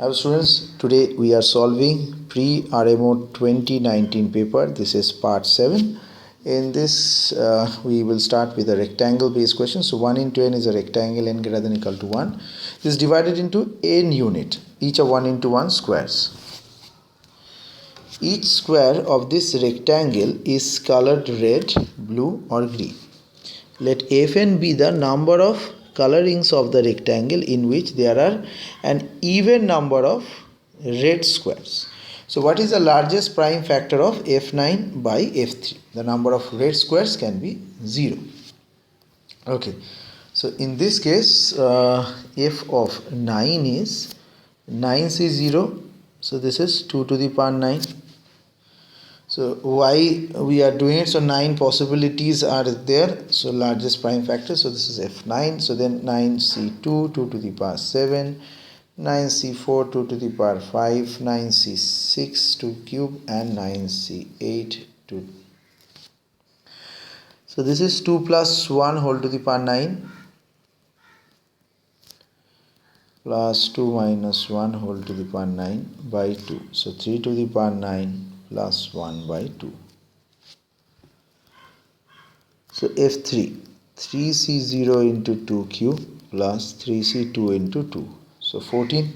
Hello students, today we are solving pre-RMO 2019 paper. This is part 7. In this we will start with a rectangle based question. So 1 into n is a rectangle, n greater than or equal to 1. This is divided into n unit, each of 1 into 1 squares. Each square of this rectangle is colored red, blue or green. Let Fn be the number of colorings of the rectangle in which there are an even number of red squares. So what is the largest prime factor of F9 by F3? The number of red squares can be 0. Okay, so in this case f of 9 is 9c0, so this is 2 to the power 9. So why we are doing it? So 9 possibilities are there. So largest prime factor. So this is F9. So then 9C2, 2 to the power 7, 9C4, 2 to the power 5, 9C6, 2 cube, and 9C8, 2. So this is 2 plus 1 whole to the power 9 plus 2 minus 1 whole to the power 9 by 2. So 3 to the power 9 plus 1 by 2. So F3, 3C0 into 2 cube plus 3C2 into 2. So 14.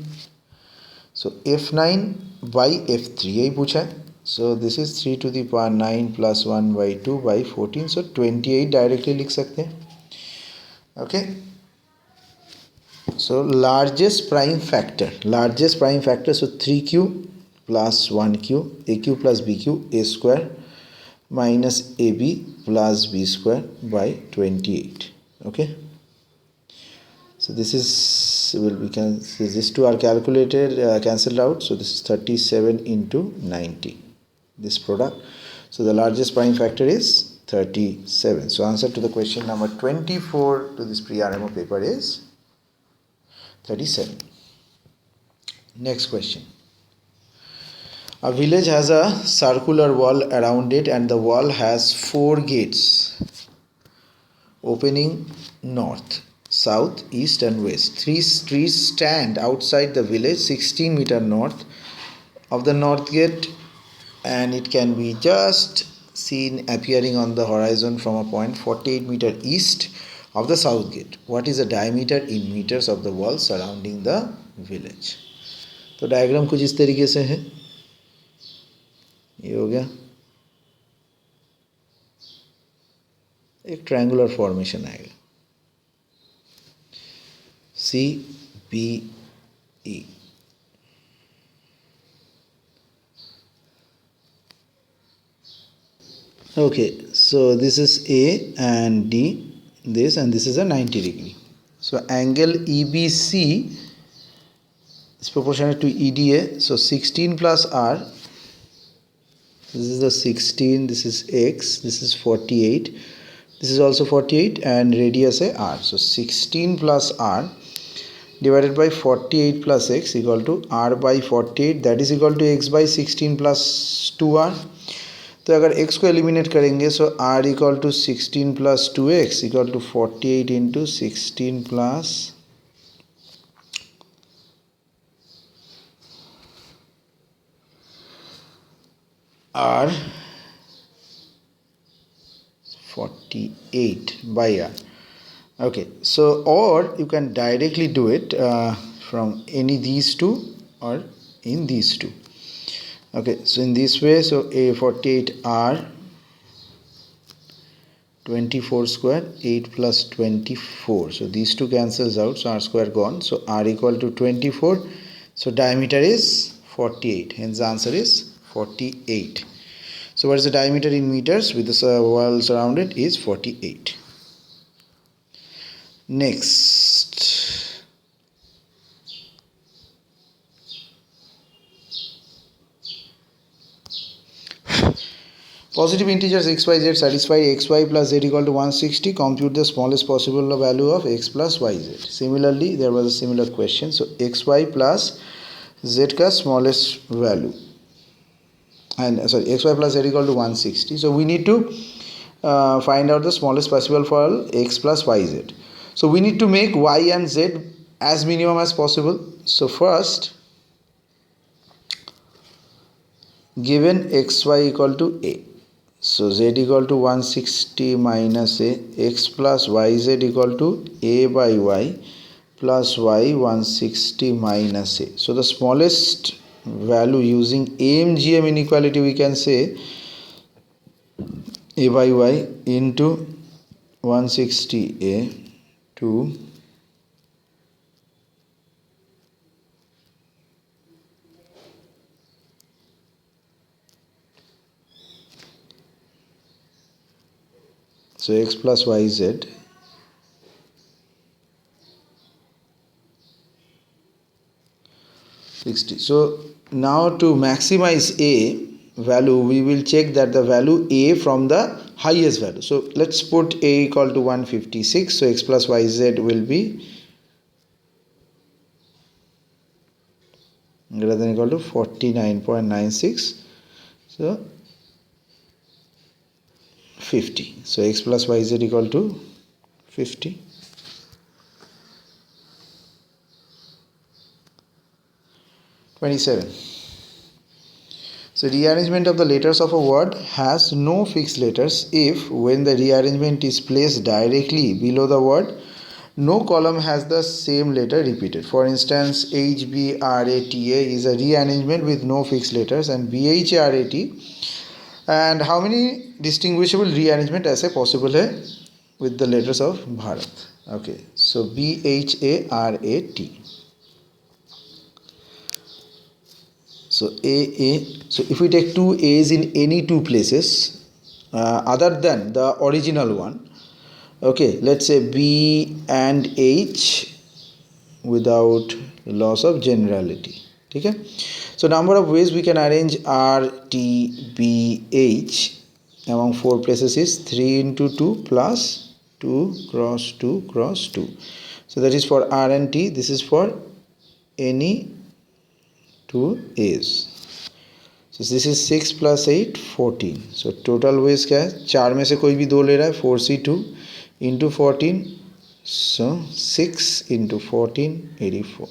So F9 by F3 यही पूछा है. So this is 3 to the power 9 plus 1 by 2 by 14. So 28 directly लिख सकते हैं. Okay. So largest prime factor. So 3q plus 1q, aq plus bq, a square minus ab plus b square by 28. Okay, so this is these two are calculated, cancelled out. So this is 37 into 90, this product. So the largest prime factor is 37. So answer to the question number 24 to this pre-RMO paper is 37. Next question. A village has a circular wall around it and the wall has 4 gates opening north, south, east and west. 3 trees stand outside the village 16 meter north of the north gate, and it can be just seen appearing on the horizon from a point 48 meter east of the south gate. What is the diameter in meters of the wall surrounding the village? तो diagram कुछ इस तरीके से है. ये हो गया, एक ट्रायंगुलर फॉर्मेशन आएगा CBE. Okay, so this is A and D, this, and this is a 90 degree. So angle EBC is proportionate to EDA. So 16 plus R, this is the 16, this is X, this is 48, this is also 48, and radius is R. So 16 plus R divided by 48 plus X equal to R by 48, that is equal to X by 16 plus 2R. तो अगर x को eliminate करेंगे so r equal to 16 plus 2x equal to 48 into 16 plus r 48 by r. Okay, so or you can directly do it from any these two or in these two. Okay, so in this way, so a 48r 24 square 8 plus 24. So these two cancels out, so r square gone. So r equal to 24. So diameter is 48. Hence the answer is 48. So what is the diameter in meters with the wall surrounded is 48. Next. Positive integers x, y, z satisfy x, y plus z equal to 160. Compute the smallest possible value of x plus y, z. Similarly, there was a similar question. So x, y plus z ka smallest value. And sorry, x, y plus z equal to 160. So we need to find out the smallest possible for x plus y, z. So we need to make y and z as minimum as possible. So first given xy equal to a. So z equal to 160 minus a, x plus yz equal to a by y plus y 160 minus a. So the smallest value using AMGM inequality, we can say a by y into 160a to so x plus yz 60. So now to maximize a value, we will check that the value a from the highest value. So let's put a equal to 156. So x plus yz will be greater than equal to 49.96. So 50. So x plus yz equal to 50. So rearrangement of the letters of a word has no fixed letters if, when the rearrangement is placed directly below the word, no column has the same letter repeated. For instance, HBRATA is a rearrangement with no fixed letters, and BHRAT. And how many distinguishable rearrangement ऐसे possible है with the letters of Bharat? Okay, so BHARAT. So AA. So if we take two A's in any two places other than the original one, okay, let's say B and H without loss of generality. Okay. So number of ways we can arrange R, T, B, H among four places is 3 into 2 plus 2 cross 2 cross 2. So that is for R and T. This is for any two A's. So this is 6 plus 8 14. So total ways क्या है, चार में से कोई भी दो ले रहा है, 4C2 into 14. So 6 into 14 84.